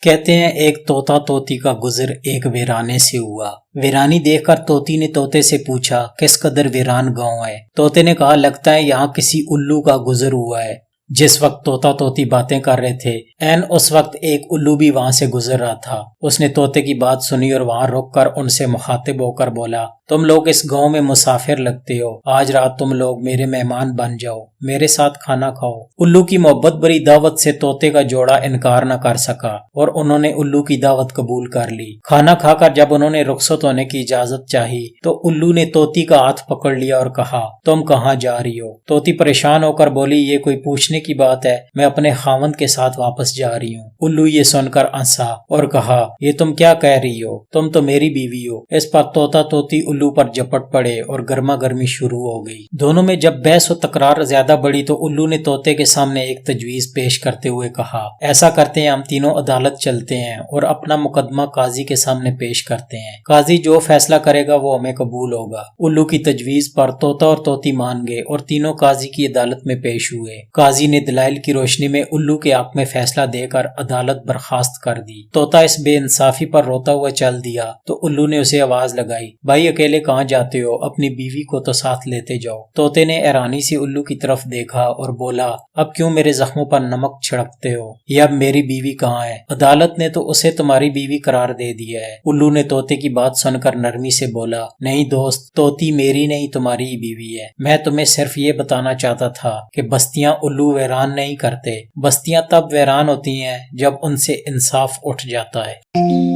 کہتے ہیں ایک طوطا طوطی کا گزر ایک ویرانے سے ہوا۔ ویرانی دیکھ کر طوطی نے طوطے سے پوچھا کس قدر ویران گاؤں ہے؟ طوطے نے کہا لگتا ہے یہاں کسی الو کا گزر ہوا ہے۔ جس وقت طوطا طوطی باتیں کر رہے تھے عین اس وقت ایک الو بھی وہاں سے گزر رہا تھا۔ اس نے طوطے کی بات سنی اور وہاں رک کر ان سے مخاطب ہو کر بولا تم لوگ اس گاؤں میں مسافر لگتے ہو، آج رات تم لوگ میرے مہمان بن جاؤ، میرے ساتھ کھانا کھاؤ۔ الو کی محبت بری دعوت سے طوطے کا جوڑا انکار نہ کر سکا اور انہوں نے الو کی دعوت قبول کر لی۔ کھانا کھا کر جب انہوں نے رخصت ہونے کی اجازت چاہی تو الو نے طوطی کا ہاتھ پکڑ لیا اور کہا تم کہاں جا رہی ہو؟ طوطی پریشان ہو کر بولی یہ کوئی پوچھنے کی بات ہے، میں اپنے خاوند کے ساتھ واپس جا رہی ہوں۔ الو یہ سن کر ہنسا اور کہا یہ تم کیا کہہ رہی ہو، تم تو میری بیوی ہو۔ اس پر طوطا طوطی الو پر جپٹ پڑے اور گرما گرمی شروع ہو گئی۔ دونوں میں جب بحث و تکرار زیادہ بڑھی تو الو نے طوطے کے سامنے ایک تجویز پیش کرتے ہوئے کہا ایسا کرتے ہیں ہم تینوں عدالت چلتے ہیں اور اپنا مقدمہ قاضی کے سامنے پیش کرتے ہیں، قاضی جو فیصلہ کرے گا وہ ہمیں قبول ہوگا۔ الو کی تجویز پر طوطا اور طوطی مان گئے اور تینوں قاضی کی عدالت میں پیش ہوئے۔ قاضی نے دلائل کی روشنی میں الو کے حق میں فیصلہ دے کر عدالت برخاست کر دی۔ طوطا اس بے انصافی پر روتا ہوا چل دیا تو الو نے اسے آواز لگائی بھائی اکیلے کہاں جاتے ہو، اپنی بیوی کو تو ساتھ لیتے جاؤ۔ طوطے نے حیرانی سے الو کی طرف دیکھا اور بولا اب کیوں میرے زخموں پر نمک چھڑکتے ہو؟ یہ اب میری بیوی کہاں ہے؟ عدالت نے تو اسے تمہاری بیوی قرار دے دیا ہے۔ الو نے طوطے کی بات سن کر نرمی سے بولا نہیں دوست، طوطی میری نہیں تمہاری ہی بیوی ہے۔ میں تمہیں صرف یہ بتانا چاہتا تھا کہ بستیاں الو ویران نہیں کرتے، بستیاں تب ویران ہوتی ہیں جب ان سے انصاف اٹھ جاتا ہے۔